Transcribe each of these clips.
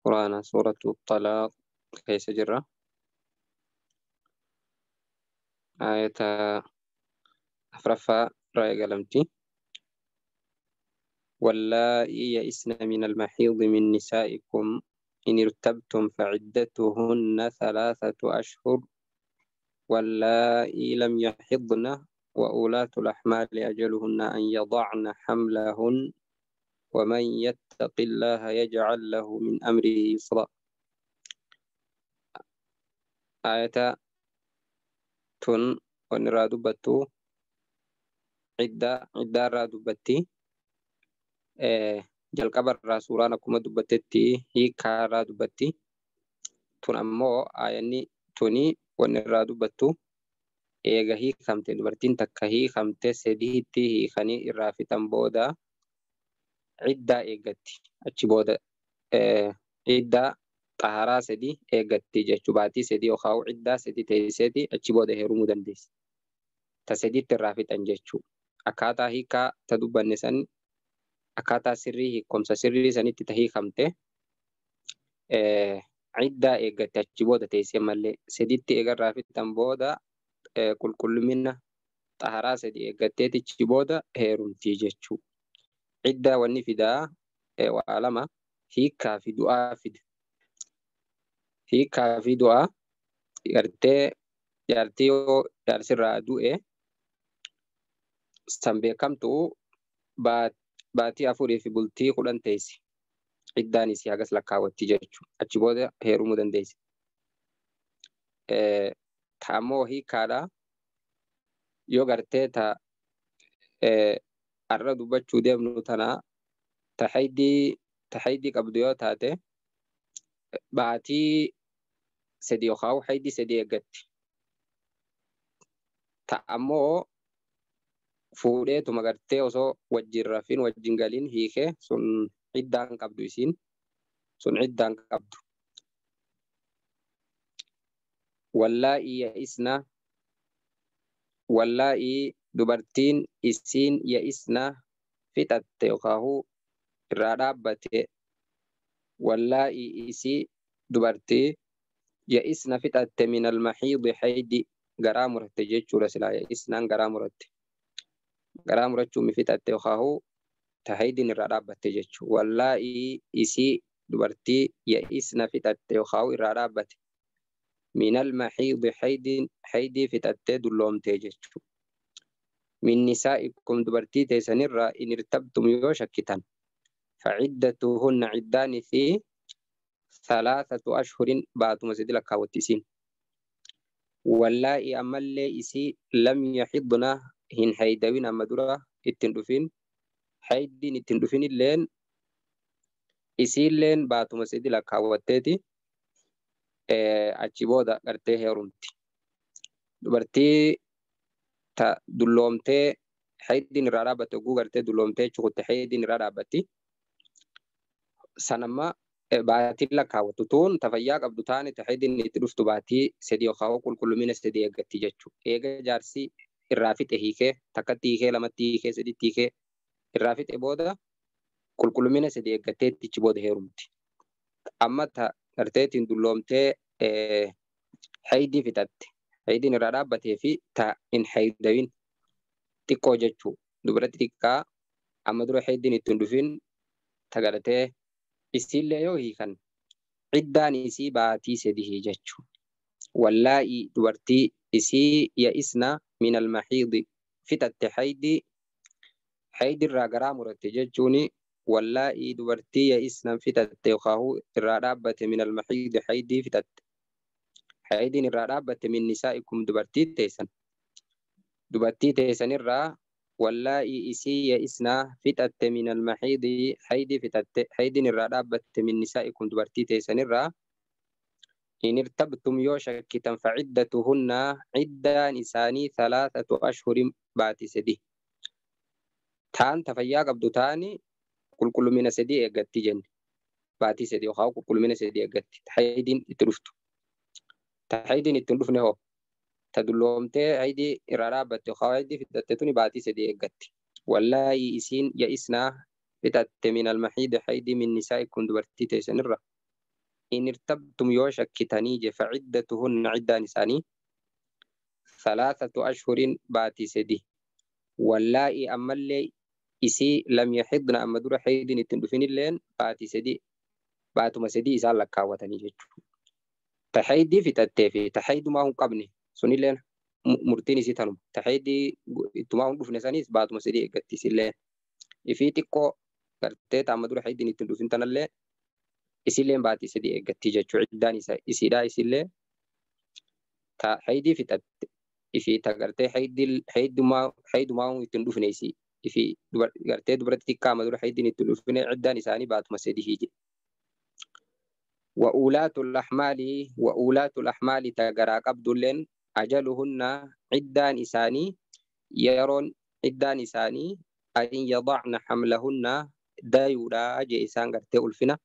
قرآن سورة الطلاق كيس جرة آية أفرفا رأي قلمتي واللائي يئسن من المحيض من نسائكم إن ارتبتم فعدتهن 3 أشهر واللائي لم يحضن وأولاة الأحمال أجلهن أن يضعن حملهن ومن يتق الله يجعل له من أمره يسرا. آية تن ونراد بتو عدة راد بتي jalqaba irraa suuraan akkuma dubbattetti hiikaa irraa dubbatti. Tun ammoo aayanni tuni wanni irraa dubbattu eega hiikamte dubartiin takka hiikamte sadiitti hiikanii irraa fixan booda ciddaa eeggatti. Achi booda ciddaa xaharaa sadii eeggatti jechuu baatii sadii yookaan ciddaa sadii teesseeti achi booda heerumuu dandeessi. Ta sadiitti irraa fixan jechuu. Akkaataa hiikaa ta dubbanne san akkaataa sirrii hiikomsa sirrii sanitti ta hiikamte ciddaa eeggatti achi booda teessee malee sadiitti eegarraa fixan booda qulqullumina xaharaa sadii eeggatteeti achi booda heerumtii jechuu. Ciddaa wanni fidaa waa lama hiikaa fi du'aa fida. Hiikaa fi du'aa gartee jaartii yoo jaarsirraa du'e san beekamtu baatii 4 fi bultii 10 teessi. Ciddaan isii hagas lakkaawwatti jechuu. Achi booda heerumuu dandeessi. Taammoo hiikaadha yoo gartee ta arra dubbachuu deemnu tana tahaydii qabdu yoo taate baatii sadii yookaan haydii sadii eeggatti. Taammoo fuudheetuma gartee osoo wajjin rafin wajjin galin hiikee sun ciddaan qabdu isiin sun ciddaan qabdu. Wallaa'i dubartiin isiin ya'isna fixatte yookaan irraa dhaabbate wallaa'i isii dubartii ya'isna fixatte minal mahiidi haydi garaa muratte jechuudha silaa ya'isnaan garaa muratte. Garaa murachuun fixatte yookaan tahaydiin irraa dhaabbatte jechuudha. Wallaa'i isii dubartii ya'isna fixatte yookaan irraa dhaabbate minal mahiidi haydii fixattee dulloomtee jechuudha. Min nisaa'ikum dubartii teessanirraa in irtabtum yoo shakkitan faciddatuhunna ciddaanii fi 3 ashhurin baatuma sadi lakkaawwatti isiin. Wallaa'i ammallee isii lam yaxidna hin haydawin amma dura ittin dhufin haydiin ittin dhufin illeen isiilleen baatuma sadi lakkaawwatteeti achi booda gartee heerumti. Dubartii ta dulloomtee haydiin irraa dhaabbatte oguu gartee dulloomtee cukutte haydiin irraa dhaabbatti. Sanamma baatii lakkaawwattu tuun tafayyaa qabdu taane ta haydiin itti dhuftu baatii sadii yookaan qulqullumina sadii eeggatti jechuudha. Eega jaarsi irraa fixe hiikee takkatti hiikee lamatti hiikee sadiitti hiikee irraa fixe booda qulqullumina sadii eeggatteetti achi booda heerumti. Amma ta garteetiin dulloomtee haydii fixatte haydiin irraa dhaabbatee fi ta hin haydawin xiqqoo jechuu dubaratti xiqqaa amma dura haydiin ittiin dhufin ta galatee isiillee yoo hiikan ciddaan isii baatii sadii jechuu. Wallaa'i dubartii isii ya'isna min almahiidi fixatte haydiirraa garaa muratte jechuuni. Wallaa'i dubartii ya'isna fixatte yookaan irraa dhaabbate min almahiidi haydii fixatte haydiin irraa dhaabbate min nisaa'ikum dubartii teessanirraa wallaa'i isii ya'isna fixatte min almahiidi haydii fixatte haydiin irraa dhaabbate min nisaa'ikum dubartii teessanirraa in irtabtum yoo shakkitan faciddatuhunna ciddaan isaanii 3 ashhurin baatii sadii. Taan tafayyaa qabdu taani qulqullumina sadii eeggatti jenne baatii sadii yookaan qulqullumina sadii eeggatti haydiin itti dhuftu. Haydiin itti dhufne hoo ta dulloomtee haydii irraa dhaabbatte yookaan haydii fixatte tuni baatii sadii eeggatti. Wallaa'i isiin ya'isnaa fixatte min almahiidi haydii min nisaa'ikum dubartii teessanirra إن ارتبتم يوشك كتانيج فعدتهن عدة نساني 3 أشهر باتي سدي واللائي أما اللي إسي لم يحضن أما دور حيد نتندفين اللين باتي سدي باتو مسدي إسال لك كاوتاني جيجو تحيدي في تتفي تحيد ما هم قبني سني لين مرتيني سيتانم تحيدي تما هم دفن سانيس باتو مسدي إقتي سيلين إفيتيكو قرتي أما دور حيد نتندفين تنالين إسيلين باتي سدي إقتي جيجو عداني إسيدا إسيلين تحيدي في تت إفي تقرتي حيد ما هم يتندفن إسي إفي قرتي دبرتي كاما دور حيد نتندفن عداني ساني باتو مسدي هيجي وأولاة الأحمال تجرى قبضلن أجلهن عدان إساني يرون عدان إساني أن يضعن حملهن دايورا أجي إسان قرتي ألفنا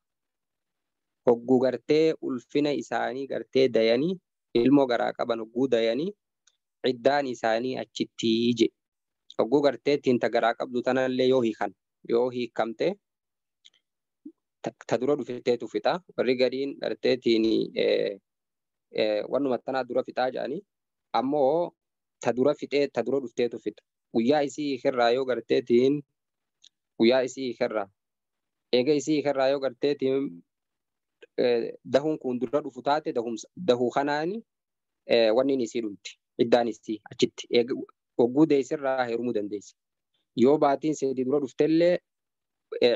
هجو قرتي ألفنا إساني قرتي دياني ilmoo garaa qaban hogguu dayanii ciddaan isaanii achitti ije hogguu garteettiin ta garaa qabdu tanallee yoo hiikamte ta dura dhufteetu fixa warri gadiin garteettiin wannuma tanaa dura fixaa jedhanii ammoo ta dura dhufteetu fixa guyyaa isii hiikerraa yoo garteettiin guyyaa isii hiikerraa eega isii hiikerraa yoo garteettiin dahuun kun dura dhufu taate dahuu kanaani wanni isii dhumti ciddaan isii achitti hogguu deessirraa heerumuu dandeessi yoo baatiin sedii dura dhuftellee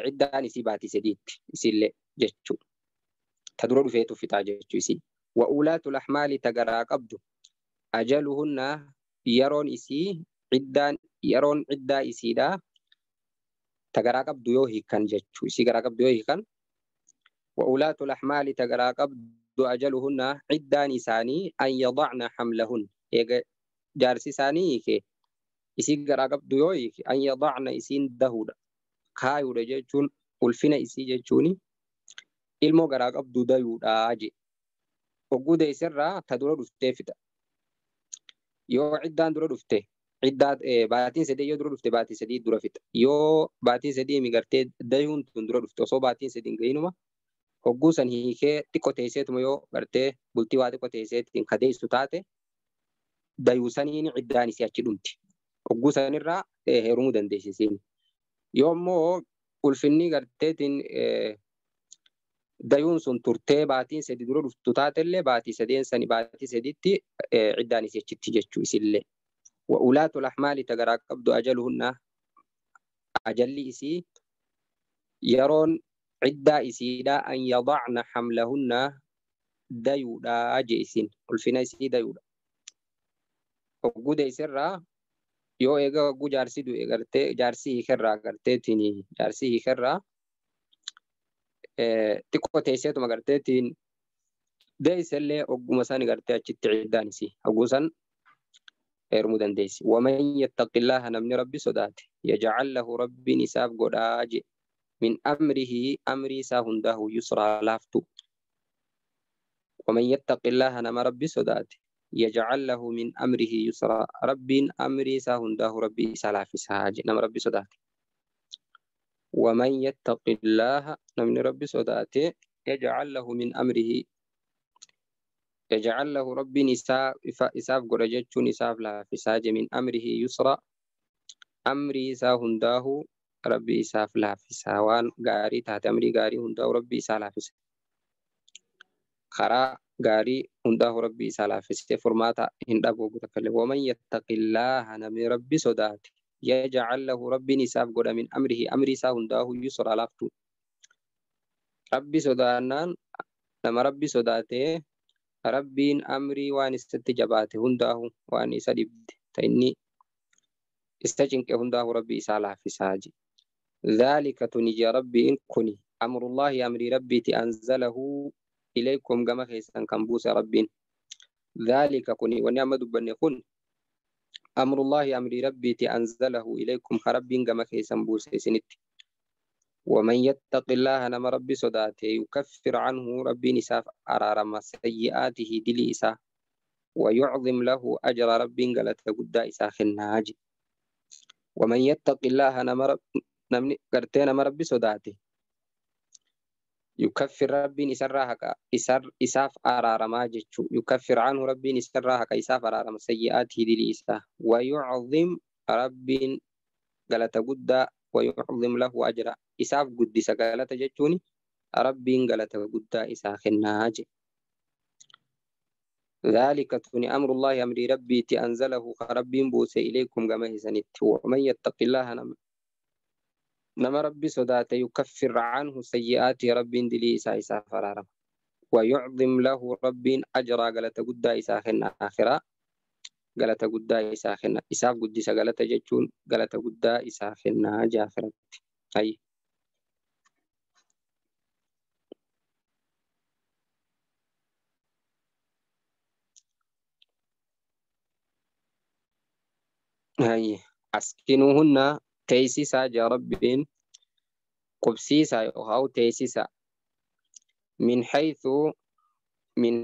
ciddaan isii baatii sediitti isiillee jechuu ta dura dhufeetu fixaa jechuu isii wa'uulaatul ahmaali ta garaa qabdu ajaluhunna yeroon ciddaa isiidhaa ta garaa qabdu yoo hiikan jechuu isii garaa qabdu yoo hiikan وأولاة الأحمال تجرى قبض أجلهن عدان إساني أن يضعن حملهن جارسي ساني كي إسي جرى قبض يويك أن يضعن إسين دهودا كايو رجيجون ألفنا إسي جيجوني ilmoo garaa qabdu dayuudha je ogguuda isirraa ta dura dhuftee fida yoo ciddaan dura dhufte ciddaa baatiin sadii yoo dura dhufte baatii sadii dura fida yoo baatiin sadii migartee dayuun tun dura dhufte osoo baatiin sadii gayinuma hogguu san hiikee xiqqoo teesseetuma yoo gartee bultii waa xiqqoo teesseetiin kadeessu taate dayuu saniin ciddaan isii achi dhumti hogguu sanirraa heerumuu dandeessisiin yoo immoo ulfinni garteetiin dayuun sun turtee baatiin sadii dura dhuftu taatellee baatii sadeen sani baatii sadiitti ciddaan isii achitti jechuu isillee wa'ulaatul ahmaali tagaraa qabdu ajaluhunna ajalli isii yeroon عدة إسيدا أن يضعن حملهن ديودا أجيسين الفنا إسيدا يودا وجود إسرة يو إيجا وجود جارسي دو إيجارتي جارسي خرّا كرتي تيني جارسي خرّا تكو تيسيتو ما كرتي تين ده إسلة وجود مسان كرتي أشتى عدانسي وجوسان إرمودان ديسي ومن يتق الله نمني ربي صداته يجعل له ربي نساب قداجي من أمره أمري سهنده يسرى لافتو ومن يتق الله نما ربي صداته يجعل له من أمره يسرى ربي أمري سهنده ربي سلاف ساج نما ربي صداته ومن يتق الله نمن ربي صداته يجعل له من أمره يجعل له ربي إساف قرجت نساف لا فساج من أمره يسرى أمري سهنده ربي إساف لافس هوان غاري تحت أمري غاري هنده ربي إسا لافس خرا غاري هنده ربي إسا لافس فرماتا هنده بوغو تكلم ومن يتق الله نمي ربي صدات يجعل له ربي نساف قد من أمره أمري سا هنده يسر لافتو ربي صدانان نما ربي صداته ربين أمري وان استجاباته هنده وان إسا دبت تإني استجنك هنده ربي إسا لافس هاجي ذلك تنجي ربي إن كني أمر الله أمر ربي تأنزله إليكم كما خيسان كمبوس ربي ذلك كني ونعم دبني كن أمر الله أمر ربي تأنزله إليكم خربين كما خيسان بوس سنت ومن يتق الله نما ربي صداته يكفر عنه ربي نساف أرارما سيئاته دلي إسا ويعظم له أجر ربي قلت قد إسا خناج ومن يتق الله نما namni gartee nama rabbi sodaate يكفر ربي إسرها إساف أرار ما جتشو يكفر عنه ربي إسرها إساف أرار سيئاته دي لإساه ويعظم ربي قالت قد ويعظم له أجرا إساف قد سقالت جتشوني ربي قالت قد إساخ الناج ذلك تكون أمر الله أمر ربي تأنزله ربي بوس إليكم كما سنت ومن يتق الله نما ربي صدات يكفر عنه سيئات ربي دلي إسا فرارم ويعظم له ربي أجرا قالت قد إساخنا آخرا قالت قد إساخنا إساف قد سقالت جتشون قالت قد إساخنا جافرت أي هاي أسكنوهن تيسيسا جا ربين قبسيسا أو تيسيسا من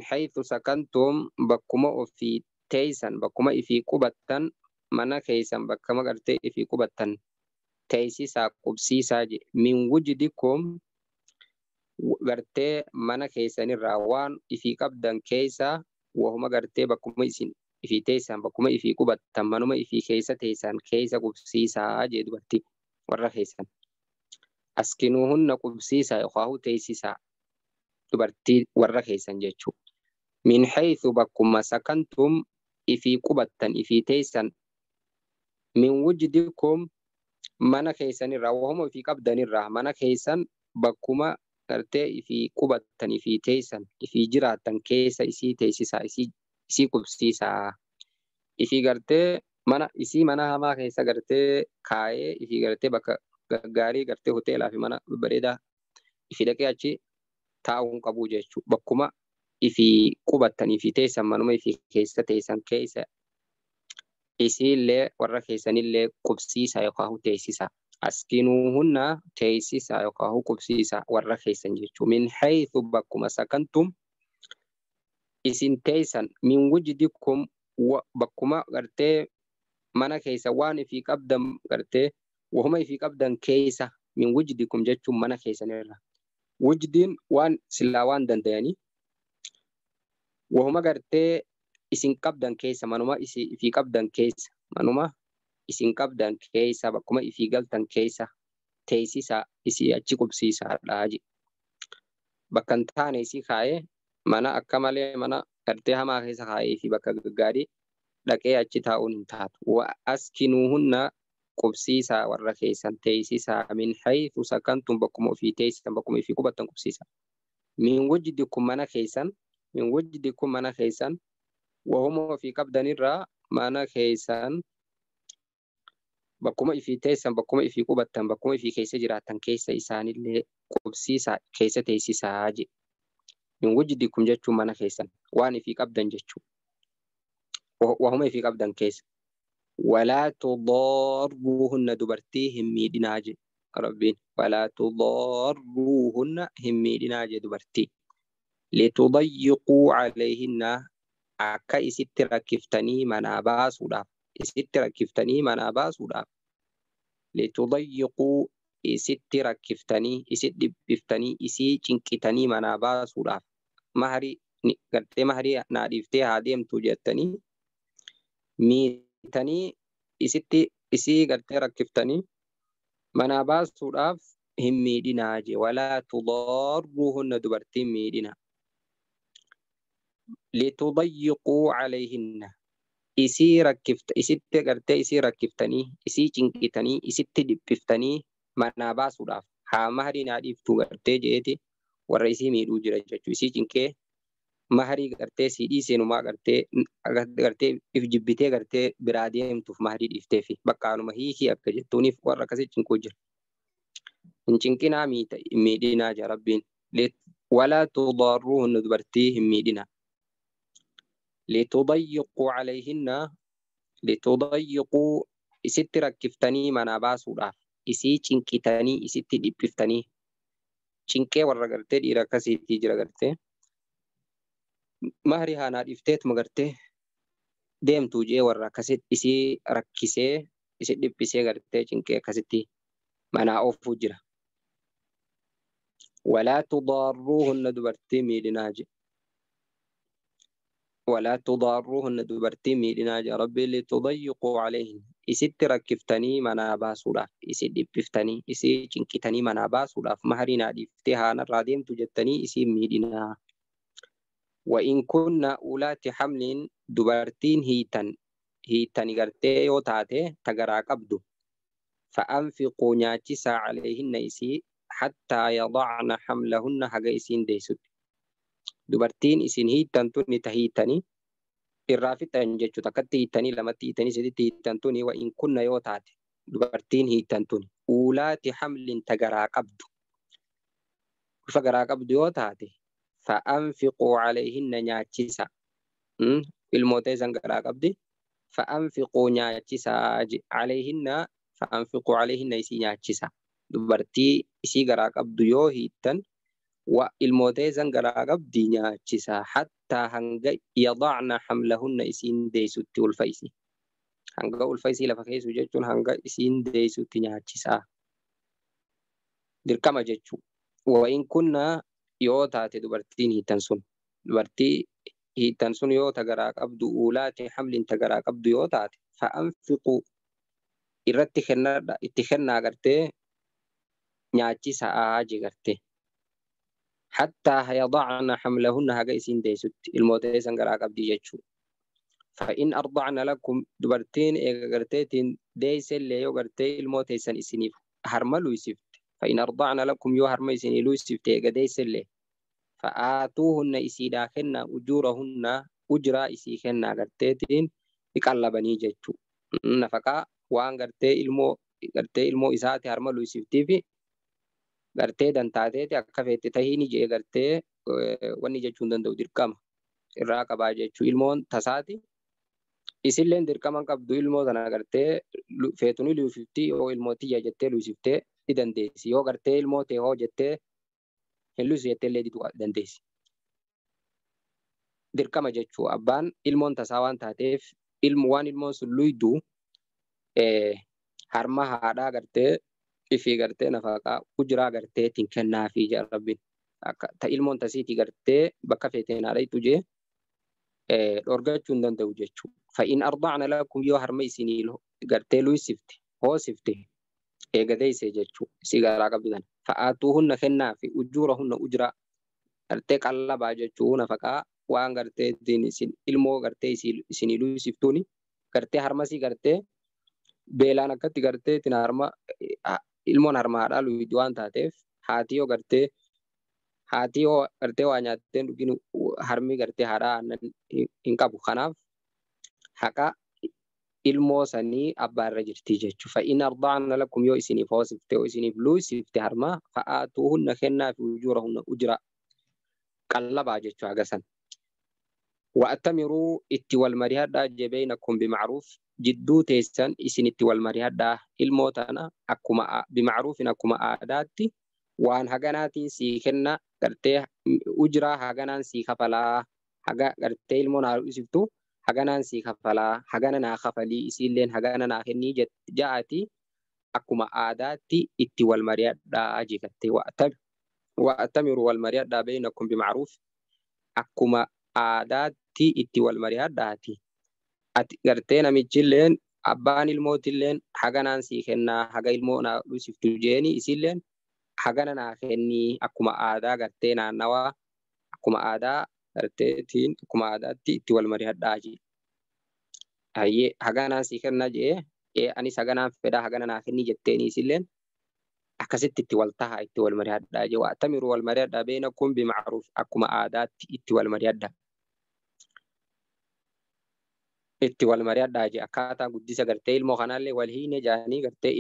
حيث سكنتم بكما في تيسان بكما في قبتن منا كيسان بكما قرتي في قبتن تيسيسا قبسيسا من وجدكم قرتي منا كيسان الراوان في قبدن كيسا وهما قرتي بكما يسين في تيسان بكما في قبتن منما في كيسا تيسان كيسا قبسيسا جد برتي ورا كيسان أسكنوهن قبسيسا يخاهو تيسيسا dubartii warra keessan jechuudha. Min haythu bakkuma sakantum ifii qubattan ifii teessan min wujdikum mana keessanirraa wahuma ifii qabdanirraa mana keessan bakkuma gartee ifii qubattan ifii teessan ifii jiraattan keessa isii teessisaa isii qubsiisaa ifii gartee mana hamaa keessa gartee kaayee ifii gartee bakka gaggaarii gartee hoteelaa fi mana bareedaa ifii dhaqee achi taa'uun qabu jechuudha. Bakkuma ifii qubattanii fi teessan manuma ifii keessa teessan keessa isiillee warra keessanillee qubsiisa yookaan teessisa. Askinuuhunna teessisa yookaan qubsiisa warra keessan jechuudha. Min haythu bakkuma sakantum isin teessan min wujdikum bakkuma gartee mana keessa waan ifii qabdan gartee wahuma ifii qabdan keessa min wujdikum jechuun mana keessanirra. Wujdiin waan silaa waan danda'anii wahuma gartee isin qabdan keessa manuma ifii qabdan keessa manuma isin qabdan keessa bakkuma ifii galtan keessa teessisa isii achi qubsiisaadha jechuudha. Bakka hin taane isii kaayee mana akka malee mana gartee hamaa keessa kaayee fi bakka gaggaarii dhaqee achi taa'uun hin taatu. Wa askinuuhunna qubsiisa warra keessan teessisa min haythu sakantum bakkuma ofii teessisan bakkuma ofii qubattan qubsiisa. Min wujdikum mana keessan wahuma ofii qabdanirraa mana keessan bakkuma ifii teessan bakkuma ifii qubattan bakkuma ifii keessa jiraattan keessa isaanillee qubsiisa keessa teessisaa jedhe. Min wujdikum jechuun mana keessan waan ifii qabdan jechuudha. Wahuma ifii qabdan keessa. ولا تضاروهن دبرتي همي ديناج ربين ولا تضاروهن همي ديناج دبرتي لتضيقوا عليهن أكا إسيت ركفتني منابا سودا إسيت ركفتني منابا سودا لتضيقوا إسيت ركفتني إسيت دبفتني إسي چنكتني منابا سودا مهري قرتي مهري نادفتي هاديم توجتني miitanii isitti isii gartee rakkiftanii manaa baasuudhaaf hin miidhinaa je walaa tudarruhunna dubartiin miidhina litudayyiquu calayhinna isii rakkifta isitti gartee isii rakkiftanii isii cinqitanii isitti dhiphiftanii manaa baasuudhaaf haa mahrii naa dhiiftuu gartee jeeti warra isii miidhuu jira jechuu isii cinqee mahrii gartee siidhii seenumaa gartee if jibbitee gartee biraa deemtuuf mahrii dhiiftee fi bakkaanuma hiikii akka jettuuniif warra akkasii cinquu jira. Hin cinqinaa miidhinaa jaa rabbiin walaa tudarruhunna dubartii hin miidhina. Litudayyiquu calayhinna litudayyiquu isitti rakkiftanii manaa baasuudhaaf isii cinqitanii isitti dhiphiftanii cinqee warra gartee dhiira akkasiitii jira gartee. Mahri haanaa dhifteetuma gartee deemtuu jee warra akkasitti isii rakkisee isi dhiphisee gartee cinqee akkasitti manaa oofuu jira. ولا تضاروهن دبرتي ميدناج ولا تضاروهن دبرتي ميدناج ربي لتضيقوا عليهن إسيت ركفتني منابا سولاف إسيت دبفتني إسيت چنكتني منابا سولاف مهرنا دفتها نراديم تجتني إسي ميدنا وإن كنا أولات حمل دبرتين هيتن غرتي يو تاتي تغرا قبدو فأنفقوا نياتيسا عليهن إسي حتى يضعن حملهن حقا إسين ديسوت دبرتين إسين هيتن توني تهيتني الرافت أنججو تكتي هيتني لما تهيتني سيدي هيتن توني وإن كنا يو تاتي دبرتين هيتن توني أولات حمل تغرا قبدو فغرا قبدو يو تاتي فأنفقوا عليهن نياتيسا الموتيزن غرا قبدي فأنفقوا نياتيسا عليهن فأنفقوا عليهن إسي نياتيسا دبرتي إسي غرا قبدو يو هيتن والموتيزن غرا قبدي نياتيسا حتى هنغ يضعن حملهن إسين ديسوتي والفيسي هنغ والفيسي لفكيسو جيتون هنغ إسين ديسوتي نياتيسا دركما جيتو وإن كنا يو تاتي دبرتين هيتن سن دبرتي هيتن سن يو تغرا قبدو أولات حمل تغرا قبدو يو تاتي فأنفقوا irratti itti kennaa gartee nyaachisaa gartee hattaa yadacna hamlahunna haga isin deessutti ilmootee san garaa qabdii jechuu فإن أرضعن لكم دبرتين غرتين ديسل يو غرتي الموتي سن إسنيف هرملو يسفت فإن أرضعن لكم يو هرمي سنيلو يسفت غديسل فآتوهن إسيدا خنا أجورهن أجرا إسي خنا غرتين يقلبني جechuu نفقا waan gartee ilmoo isaati harma luisiftii fi gartee dantaateeti akka feette tahiini jee gartee wanni jechuun danda'u dirqama irraa qabaa jechuu ilmoon tasaati isilleen dirqama qabdu ilmoo tana gartee feetuni luisiftii yoo ilmoo tiyya jettee luisiftee ni dandeessi yoo gartee ilmoo tee hoo jettee hin luisu jettee illee didu dandeessi dirqama jechuu abbaan ilmoon tasaa waan taateef waan ilmoon sun luiduu harma haadhaa gartee ifii gartee nafaqaa ujuraa gartee tin kennaafi jaa rabbiin akka ta ilmoon tasiiti gartee bakka feeteen haadhaytu jee dhorgachuu hin danda'u jechuu fa'in arda'na lakum yoo harma isinii gartee luisifte hoosifte eegadeeyse jechuu isii garaa qabdan fa'aatuuhunna kennaafi ujuurahunna ujuraa gartee qallabaa jechuu nafaqaa waan gartee isin ilmoo gartee isinii luisiftuuni gartee harmasii gartee beelaan akkatti gartee tin harma ilmoon harmaadhaa luidu waan taateef haati yoo gartee waa nyaatteen dhugin harmi gartee haadhaa aannan hin qabu kanaaf haqa ilmoo sanii abbaarra jirti jechuu fa'in arda'na lakum yoo isiniif hoosifte yoo isiniif luisifte harma fa'aatuuhunna kennaafi ujuurahunna ujra qallabaa jechuu hagasan وأتمروا اتي والمريهدا جبينكم بمعروف جدو تيسن إسنتي والمريهدا الموتانا أكما بمعروف أكما آداتي وان هغاناتي سيكنا قرتي أجرا هغانان سيخفلا هغا قرتي المونا يسفتو هغانان سيخفلا هغانان خفلي إسيلين هغانان خني جاءتي أكما آداتي اتي والمريهدا جيكتي وأتمروا والمريهدا بينكم بمعروف أكما aadaatti itti wal mari'adhaati ati gartee namichilleen abbaan ilmootilleen haganaan sii kennaa haga ilmoo naa dhusiftu jeeni isilleen hagana naa kennii akkuma aadaa gartee naannawaa akkuma aadaa garteetiin akkuma aadaatti itti wal mari'adhaaji hayyee haganaan sii kennaa jee anis haganaan fedhaa hagana naa kennii jetteeni isilleen akkasitti itti wal tahaa itti wal mari'adhaa jee wa'tamiru wal mari'adhaa beinakum bima'ruuf akkuma aadaatti itti wal mari'adhaa itti wal mari'adhaa jee akkaataa guddisa gartee ilmoo kanallee wal hiine jaanii gartee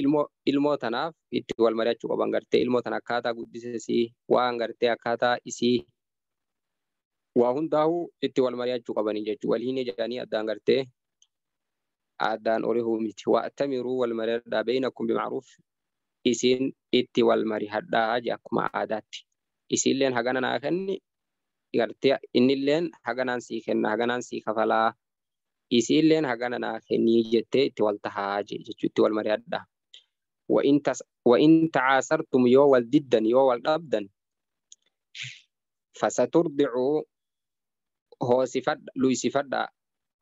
ilmoo tanaaf itti wal mari'achuu qaban gartee ilmoo tana akkaataa guddisa isii waan gartee akkaataa isii waa hundaa'u itti wal mari'achuu qabanii jechuu wal hiine jaanii addaan gartee addaan olihuu miti wa'tamiruu wal mari'adhaa beinakum bima'ruuf isin itti wal mari'adhaa jee akkuma aadaatti isilleen hagana naa kenni gartee innilleen haganaan sii kenna haganaan sii kafalaa isilleen hagana naa kennii jettee itti wal tahaa jechuu itti wal mari'adhaa وإن تعاسرتم يو والددن يو والأبدن فسترضع هو صفات لويسفات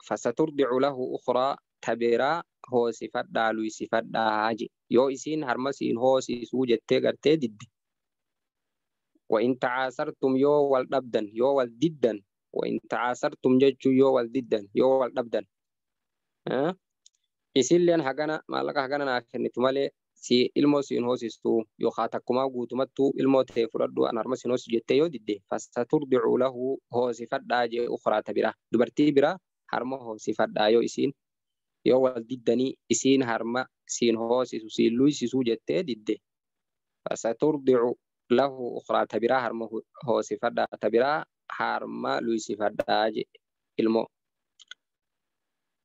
فسترضع له أخرى تبرا هو صفات لويسفات هاجي يو إسين هرمسين هو سيسوجة تغرتي دد وإن تعاصرتم يو والدبدن يو والددن وإن تعاصرتم ججو يو والددن يو والدبدن ها إسيلين هغانا مالك هغانا ناكنت مالي si ilmo sin hosistu yo khatakuma gutumattu ilmo te furaddu an arma sin hos jette yo didde fasaturdi'u lahu hosifadda je ukhra tabira dubarti bira harma hosifadda yo isin yo wal diddani isin harma sin hosisu sin luisisu jette didde fasaturdi'u lahu ukhra tabira harma hosifadda tabira harma luisifadda je ilmo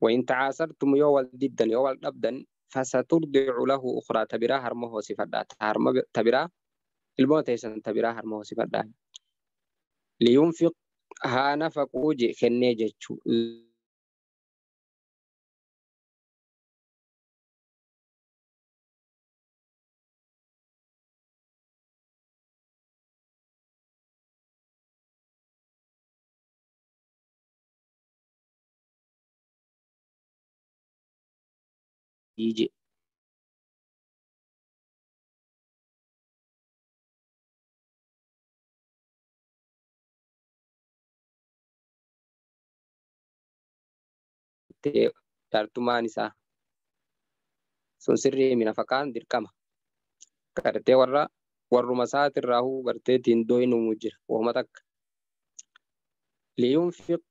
وإن تعاصرتم يو والددن يو والدبدن فسترضع له أخرى تبرا هرمه صفدا هرم تبرا الموت يسن تبرا هرمه صفدا لينفق ها نفقو جي خني جچو يجي jaartummaan isaa sun sirrii minafaqaan dirqama gartee warruma isaatirraahuu garteetiin dooyinuu jira wooma takka liyunfiq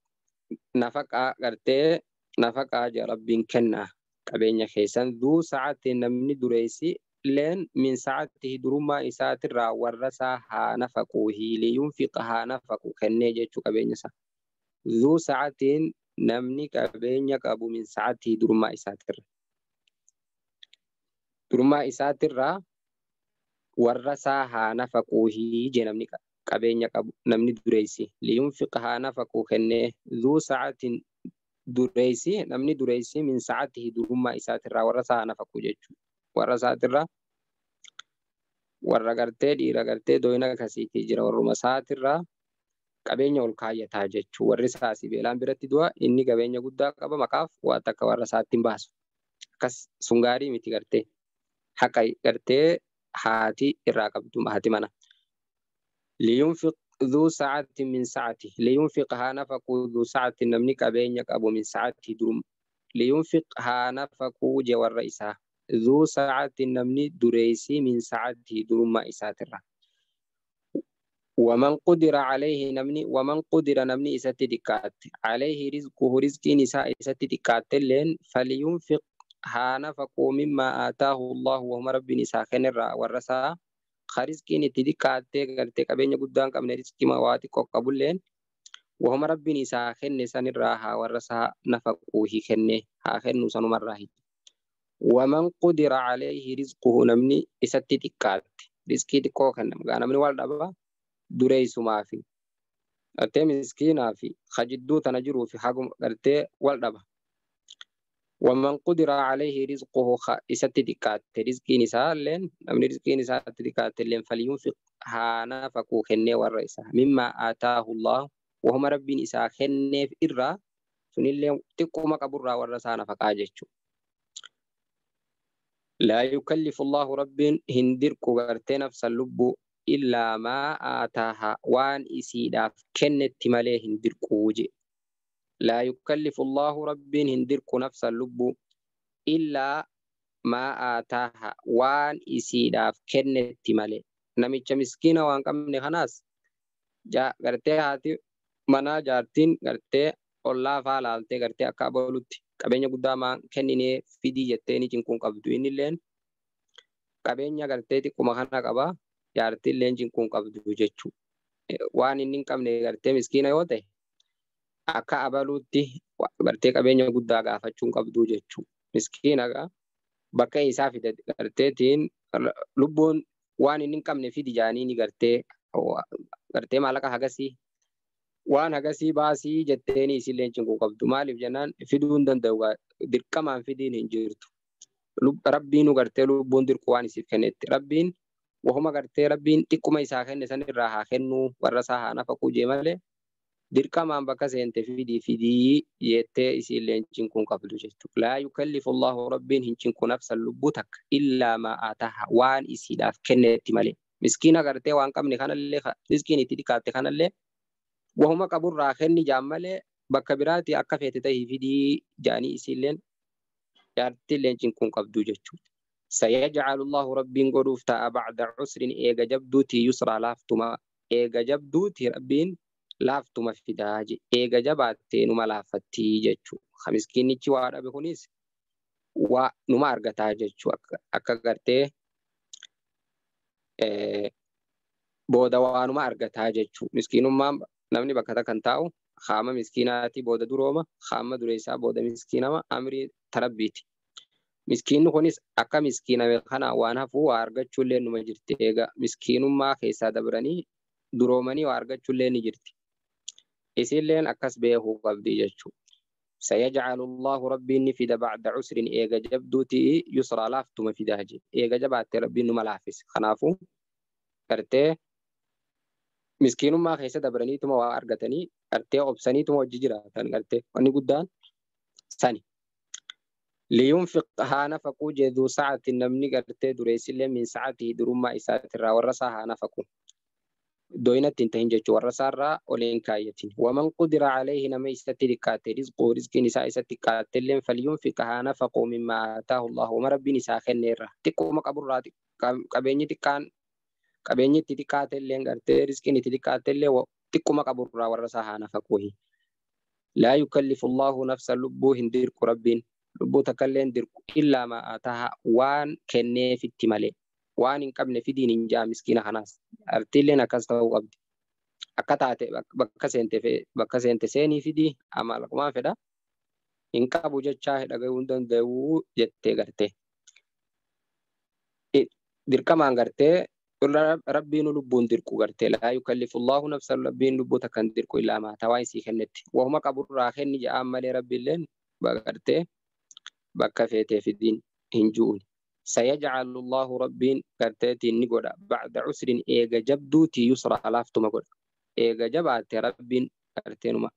nafaqaa gartee nafaqaa je rabbiin kennaa qabeenya keessan duu sa'aatti namni dureessi leen min sa'aatti durummaa isaatirraa warra isaa haa nafaquu liyunfiq haa nafaqu kennee jechuu qabeenya isaa duu sa'aatiin namni qabeenya qabu min sa'aatti durummaa isaatirraa warra isaa haa nafaquu je namni qabeenya qabu namni dureessi liyunfiq haa nafaqu kennee duu sa'aatiin dureessi namni dureessi min sa'aatti durummaa isaatirraa warra isaa haa nafaqu jechuu warra isaatirraa warra gartee dhiira gartee dooyina kasiitii jira warruma isaatirraa qabeenya ol kaayyataa jechuu warri isaasi beelaan biratti du'a inni qabeenya guddaa qaba maqaaf waan takka warra isaatti hin baasu akkas sun gaarii miti gartee haqa gartee haati irraa qabdu haati mana liyunfiq ذو ساعة من ساعته لينفق ها نفق ذو ساعة نمني كبين أبو من ساعته درم لينفق ها نفق جوار الرئيسة ذو ساعة نمني دريسي من ساعته درم ما إساتره ومن قدر عليه نمني ومن قدر نمني إساتدكات عليه رزقه رزق نساء إساتدكات لين فلينفق ها نفق مما آتاه الله وهم رب نساء خنر والرساء خارجين تدكاتة قرتة كبينة قدام كمن رزق مواتي كقبولين وهم رب نساء خن نسان الراحة والرساء نفقه خنه آخر نسان مراه ومن قدر عليه رزقه نمني إساتدكات رزقي تكو خنم غانا من والد أبا دريس ما في أتى مسكينا في خجدو تنجرو في حقم قرتة والد أبا ومن قدر عليه رزقه إستدكات رزقي نساء لين من رزقي نساء تدكات لين فلينفق هانا فكو خنّي والرئيسة مما آتاه الله وهم رب نساء خنّي في إرّا سنين تكو مكبر والرسانة فقاجتشو لا يكلف الله رب هندركو غرتي نفس اللب إلا ما آتاها وان إسيدا كنت مالي هندركو وجي لا يكلف الله رب هندرك نفس اللب إلا ما آتاها وان إسيداف كنت مالي نميتش مسكينة وان كمني خناس جا غرتي هاتي منا جارتين غرتي الله فعلالتي غرتي أكابولوتي كابينيا قداما كنيني فيدي جتيني جنكون قبدو إني لين كابينيا غرتي تي كما خنا قبا جارتين لين جنكون قبدو جتشو وان إنين كمني غرتي مسكينة يوتي akka abaluutti bartee qabeenya guddaa gaafachuun qabduu jechuu miskiinaga bakka isaa fide garteetiin lubbuun waan inni hin qabne fidi jaanii ni gartee maallaqa hagasii waan hagasii baasii jetteeni isilleen cinkuu qabdu maaliif jennaan fiduu hin danda'u dirqamaan fidiin hin jirtu rabbiinu gartee lubbuun dirqu waan isiif kennetti rabbiin wahuma gartee rabbiin xiqquma isaa kenne san irraa haa kennu warra isaa haa nafaquu jee malee dirqamaan bakka seente fidii jettee isiillee hin cinkuun qabdu jechuudha. Laa yukallifu Allahu rabbiin hin cinku nafsan lubbuu takka illaa maa aataaha waan isiidhaaf kennetti malee. Miskiina gartee waan qabne kanallee riskiin itti dhiqaatte kanallee wahuma qaburraa kenni jaan malee bakka biraatti akka feete ta'ii fidii jaanii isiilleen jaartillee hin cinkuun qabdu jechuudha. سيجعل الله ربين قروف تا بعد عسر إيجا جبدوتي يسرى لافتما إيجا جبدوتي ربين لافتما في داجي إيجا جباتي نما لافتي جتشو خمس كيني تشوار بخونيس ونما أرغتا جتشو أكا غرتي بودا وانما أرغتا جتشو مسكينو ما نمني بكتا كنتاو خاما مسكيناتي بودا دروما خاما دريسا بودا مسكينما أمري تربيتي miskiinni kunis akka miskiiname kana waan hafuu waa argachuullee numa jirti. Egaa miskiinummaa keessaa dabranii duroomanii waa argachuullee ni jirti. Isilleen akkas beekuu qabdi jechuudha. Sayajcalu Allahu rabbiin ni fida bacda cusrin eega jabduutii yusraa laaftuma fidaa je. Eega jabaatte rabbiin numa laafise. Kanaafuu gartee miskiinummaa keessa dabraniituma waa argatanii gartee obsaniituma hojii jiraatan gartee wanni guddaan sani. لينفق ها نفقو جذو ساعة نمني قرتي دريس اللي من ساعته درما إسات الرا ورسا ها نفقو دوينة تنتهين جيش ورسا الرا ولين كايتين ومن قدر عليه نما يستتركات رزقه رزق نساء يستتركات فلينفق ها نفقو مما آتاه الله ومربي نساء خنيرا تكو مقبر راتي كابيني تكان كابيني تتكات اللي قرتي رزق نتتكات اللي تكو مقبر را ورسا ها نفقوه لا يكلف الله نفسا لبوه هنديرك ربين lubbuu takkalleen dirqu illaa maa aataaha waan kenneefitti malee waan hin qabne fidiin hin jaa miskiina kanaas artiilleen akkas ta'uu qabdi akka taate bakka seente seenii fidii amalaqumaan fedha hin qabu jechaa dhagayuu hin danda'uu jettee gartee dirqamaan gartee rabbiin lubbuun dirqu gartee laa yukallifu Allahu nafsan rabbiin lubbuu takkan dirqu illaa maa aataaha waan isii kennetti wahuma qaburraa kenni ja'aan malee rabbiilleen gartee bakka feetee fidiin hin ju'uun. Sayajcalu Allahu rabbiin garteetiin ni godha bacda cusrin eega jabduutii yusraa laaftuma godha. Eega jabaatte rabbiin garteenuma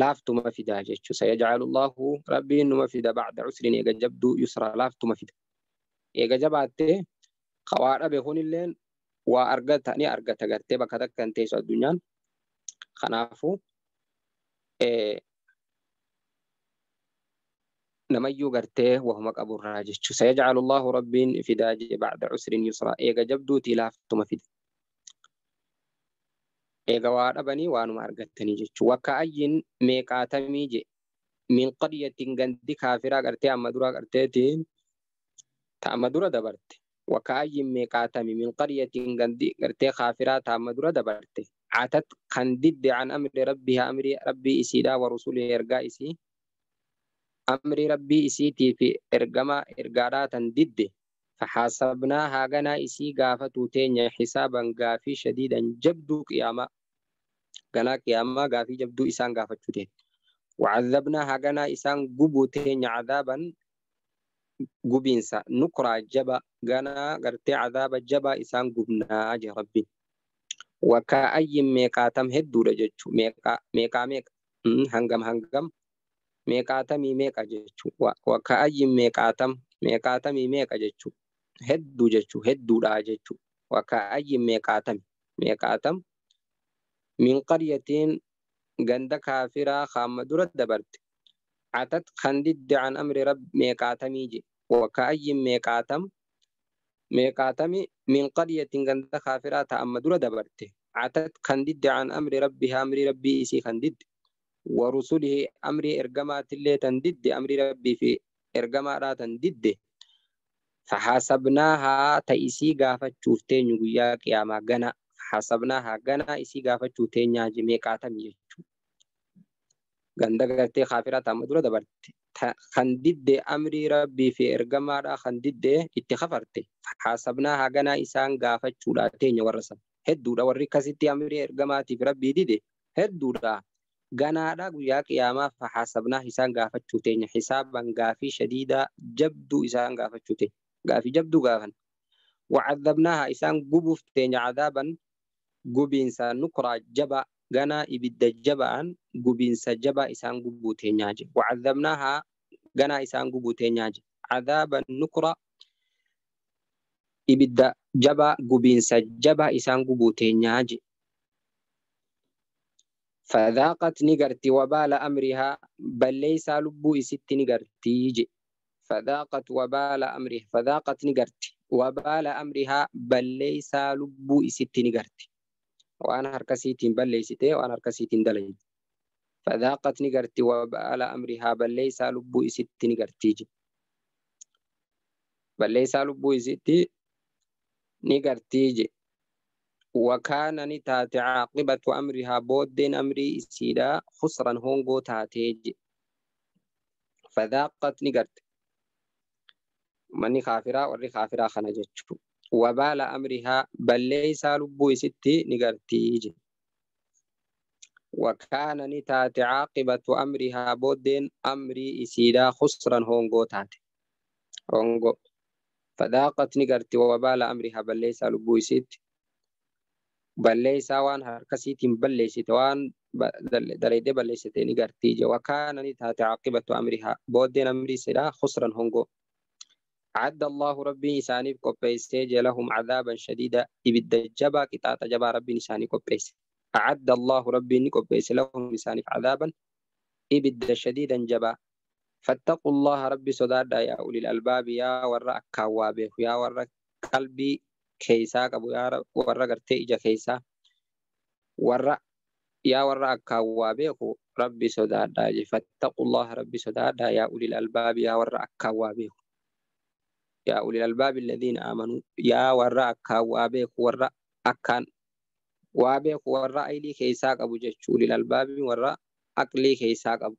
laaftuma fidaa jechuudha. Sayajcalu Allahu rabbiin numa fida bacda cusrin eega jabduu yusraa laaftuma fida. Eega jabaatte qawaa dhabe kunilleen waa argata ni argata gartee bakka takka hin teessu addunyaan. Kanaafuu نميو قرتيه وهم قبر راجج سيجعل الله ربين في داج بعد عسر يسرا إيجا جبدو تلافتم في إيجا واربني وانو مارغتني جج وكأين ميقاتمي جي من قرية غندي كافرة قرتيه أمدورا قرتيه تأمدورا دبرت وكأين ميقاتمي من قرية غندي قرتيه خافرة تأمدورا دبرت عتت خندد عن أمر ربها أمر ربي إسيدا ورسوله إرقا إسي أمر ربي إسيتي في إرقادا تندد فحاسبناها غنا إسي غافة تين حسابا غافي شديدا جبدو قياما غنا قياما غافي جبدو إسان غافة تين وعذبناها غنا إسان قبو تين عذابا قبينسا نقرا جبا غنا غرتي عذاب جبا إسان قبنا أجي ربي وكأي ميقاتم هدو رججو ميقا هنگم meeqaatamii meeqa jechuudha. Wakkaayyin meeqaatamii meeqa jechuudha. Hedduu jechuudha. Hedduudha jechuudha. Wakkaayyin meeqaatam min qaryatiin ganda kaafiraa hamma dura dabarte. Atat khandidde an amri rabbi meeqaatamii je. Wakkaayyin meeqaatami min qaryatiin ganda kaafiraa ta'amma dura dabarte. Atat khandidde an amri rabbii isii khandidde. ورسله أمر إرجمات اللي تندد أمر ربي في إرجمات تندد فحسبناها تيسي قافة شوفتين يقولك يا ما جنا حسبناها جنا إسي قافة شوفتين يا جميع كاتم يجوا عندك خافرة تامدورة دبرت خندد أمر ربي في إرجمات خندد اتخفرت حسبناها جنا إسان قافة شوفتين يورسن هدورا وركزتي أمر إرجمات في ربي دي هدورا غنادا غيا قياما فحسبنا حساب غافتوتين حسابا غافي شديدا جبدو إسان غافتوتين غافي جبدو غافن وعذبناها إسان قبوف تين عذابا قبين نكرا جبا غنا إبدا جبا قبين جبا إسان قبو تينياجي وعذبناها غنا إسان قبو تينياجي عذابا نكرا إبدا جبا قبين جبا إسان قبو تينياجي فذاقت نغرتي وبال أمرها بل ليس لبو إست نغرتي فذاقت وبال أمرها فذاقت نغرتي وبال أمرها بل ليس لبو إست نغرتي وأنا هركسيتين بل ليستي وأنا هركسيتين دلين فذاقت نغرتي وبال أمرها بل ليس لبو إست نغرتي بل ليس لبو إست نغرتي وكان نتات عاقبة أمرها بودين أمري إسيدا خسرا هونغو تاتيج فذاقت نغرت مني خافرة وري خافرة خنجتشو وبال أمرها بل ليس لبو ستي نغرتيج وكان نتات عاقبة أمرها بودين أمري إسيدا خسرا هونغو تاتي هونغو فذاقت نغرت وبال أمرها بل ليس لبو ستي بلّيسا وان هركسيتين بلّيسيت وان دليدي بلّيسيتين غرتيج وكان نتات عاقبة أمرها بودين أمري سلا خسرا هونغو عد الله ربي نساني قبيسيج لهم عذابا شديدا إبدا جبا كتات جبا ربي نساني قبيس أعد الله ربي قبيس لهم نساني عذابا إبدا شديدا جبا فاتقوا الله ربي صداد يا أولي الألباب يا ورّا كوابه يا ورّا قلبي كيسا قبو يا ورّا قرتي إجا كيسا ورّا يا ورّا كوابه ربي صداد فاتقوا الله ربي صداد يا أولي الألباب يا ورّا كوابه يا أولي الألباب الذين آمنوا يا ورّا كوابه ورّا أكان وابه ورّا إلي كيسا قبو جتش أولي الألباب ورّا أقلي كيسا قبو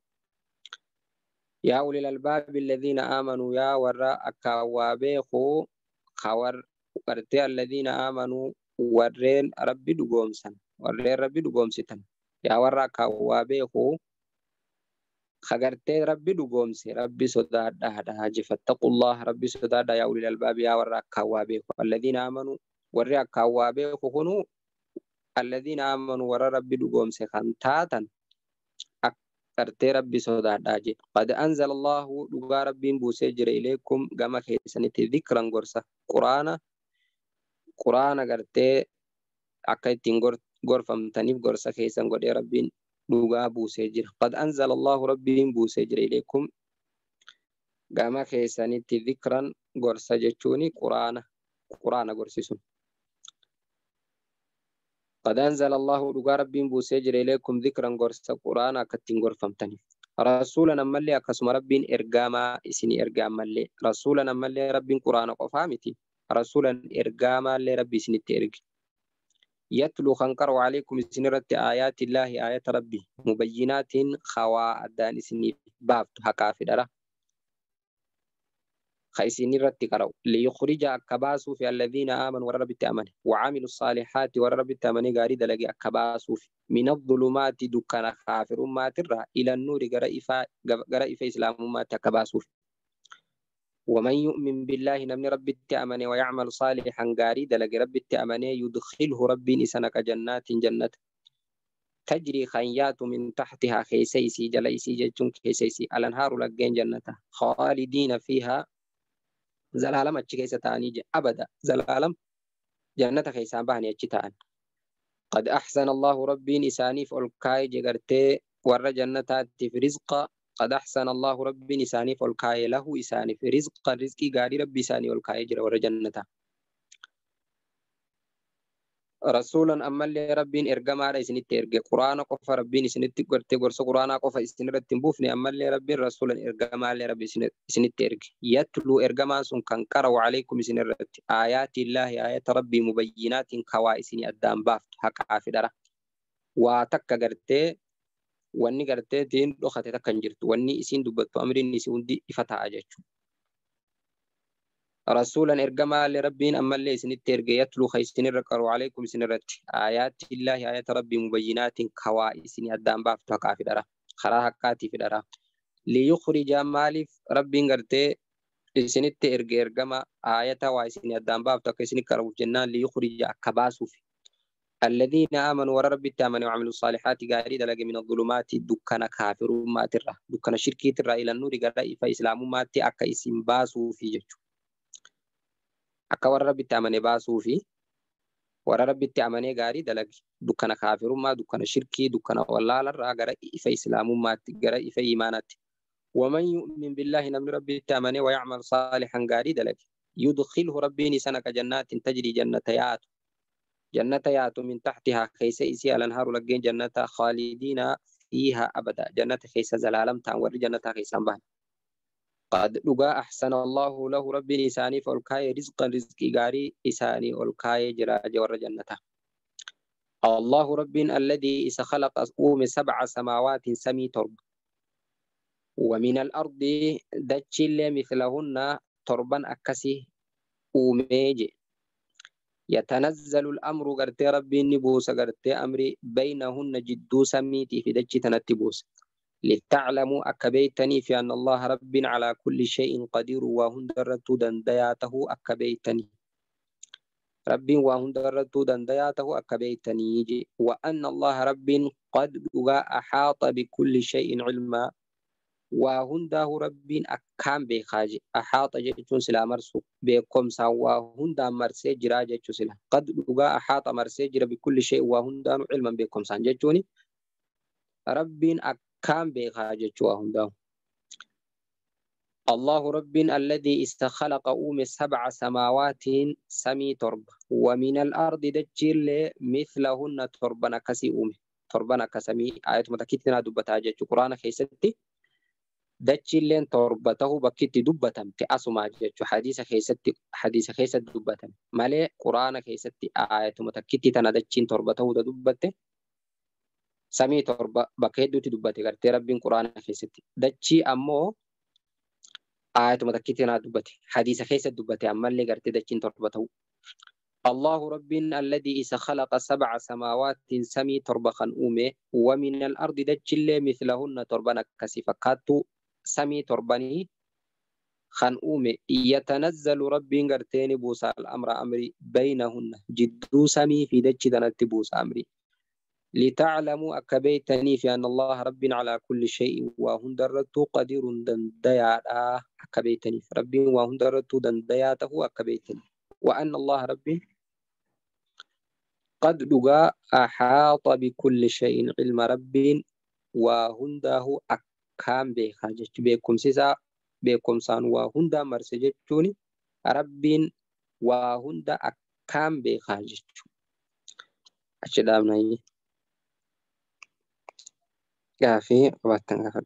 يا أولي الألباب الذين آمنوا يا وراء كوابه خوار ورتي الذين آمنوا ورين ربي دقومسن ورين ربي دقومستن يا وراء كوابه خغرتي ربي دقومسي ربي صداد هذا فاتقوا الله ربي صداد يا أولي الألباب يا وراء كوابه الذين آمنوا ورين كوابه خنو الذين آمنوا ورا ربي دقومسي خنتاتا أرتي ربي صداد قد أنزل الله لغا ربي بوسجر إليكم كما كيسنتي ذكرا غرسة قرآن أرتي أكيتين غرفة متنيف غرسة كيسن قد ربي لغا بوسجر قد أنزل الله ربي بوسجر إليكم كما كيسنتي ذكرا غرسة جتوني قرآن غرسسون قد أنزل الله لغا ربي بوسجر إليكم ذكرا غرسة قرآن أكيتين غرفة متنيف رسولا ملي أكسم ربين إرجاما إسني إرجام ملي رسولا ملي ربين قرآن قفامتي رسولا إرجاما لربي سني ترج يتلو خنقر عليكم سنرة آيات الله آيات ربي مبينات خوا أدان سني باب حكافي درا خيسيني رتكرو ليخرج أكباسو في الذين آمنوا ورب التأمن وعملوا الصالحات ورب التأمن قارد لقي أكباسو من الظلمات دكان خافر ما ترى إلى النور قرائف إسلام ما تكباسو ومن يؤمن بالله نمن رب التأمن ويعمل صالحا قارد لقي رب التأمن يدخله ربي نسنك جنات جنة تجري خيات من تحتها خيسيسي جليسي جتون خيسيسي الأنهار لقين جنة خالدين فيها زلالم أتشي كيسة تاني أبدا زلالم جنة كيسان باني أتشي تان قد أحسن الله ربي نساني فالكاي جغرتي ور جنة في رزق قد أحسن الله ربي نساني فالكاي له إساني في رزقي قاري ربي ساني والكاي جر ور جنة رسولا أما اللي ربي إرقما رئيسني ترقى قرآن قفا ربي نسني تقرتي قرص قرآن قفا إسنرة تنبوفني أما اللي ربي رسولا إرقما اللي ربي سني ترقى يتلو إرقما سن كان قروا عليكم سنرة آيات الله آيات ربي مبينات كوائسني أدام بافت حكا عافدرة واتك قرتي واني قرتي دين لخطي تكنجرت واني إسين دبت أمرين نسيون دي إفتا أجتشو رسولا إرجما لربين أما اللي سنت يتلو خيسين الركروا عليكم سنرت آيات الله آيات ربي مبينات كوائس أدام بافتها في درا خراها كاتي في درا ليخرج مالف ربي غرتي isinitti ergama ayata waa isin addaan baaftu akka isin qaruuf jennaan liyukhrija akka baasuuf الذين آمنوا ورب التامن وعملوا الصالحات قاري دلق من الظلمات دكنا كافر ما ترى دكنا شركي ترى إلى النور قرأ فإسلام ما تي أكا اسم باسو في جتشو أكا ورب التامن باسو في ورب التامن قاري دلق دكنا كافر ما دكنا شركي دكنا والله لرى قرأ فإسلام ما تي قرأ فإيمانات ومن يؤمن بالله نمن رب التامن ويعمل صالحا قاري دلق يدخله ربي نسنك جنات تجري جنتيات جنة ياتو من تحتها خيس إسي الأنهار لقين جنة خالدين فيها أبدا جنة خيس زلالم تنور جنة خيس بان قد لقى أحسن الله له رب إساني فالكاي رزقا رزق إغاري إساني والكاي جراج ور جنة الله رب الذي إسا خلق أوم 7 سماوات سمي ترب ومن الأرض دجل مثلهن تربا أكسي أوميجي يتنزل الأمر قرتي ربي نبوس قرتي أمري بينهن جدو سميتي في دجي تنتبوس لتعلموا أكبيتني في أن الله رب على كل شيء قدير وهندرت دندياته أكبيتني رب وهندرت دندياته أكبيتني وأن الله رب قد أحاط بكل شيء علما وهنده رب أكام بخاجي أحاط جيتون سلا مرسو بكم سا وهنده مرسي جرا جيتو سلا قد لغا أحاط مرسي جرا بكل شيء وهنده علما بكم سان جيتوني رب أكام بخاجي وهنده الله رب الذي استخلق أوم 7 سماوات سمي ترب ومن الأرض دجل مثلهن تربنا كسي أومي تربنا كسمي آية متكتنا دبتا جيتو قرآن خيستي دجلين تربته بكتي دبتم تأسما جيتو حديث خيست دبتم مالي قرآن خيستي آية متكتي تندجين تربته دبته سمي تربة بكيدو تدبته غرتي ربين قرآن خيستي دجي أمو آية متكتي تندبته حديث خيست دبته أما اللي غرتي دجين تربته الله رب الذي إذا خلق 7 سماوات سمي تربخا أومي ومن الأرض دجل مثلهن تربنا كسفكاتو سمي تربني خان أومي يتنزل ربي غرتين بوسا الأمر أمري بينهن جدو سمي في دج دنت بوسا أمري لتعلموا أكبيتني في أن الله رب على كل شيء وهندرت قدير دنديا أكبيتني ربي وهندرت دندياته أكبيتني وأن الله ربي قد لقى أحاط بكل شيء علم رب وهنده أكام بخاجة بكم سيسا بكم سان وهنده مرسجتوني رب وهنده أكام بخاجة أشدامنا كافي واتنغفر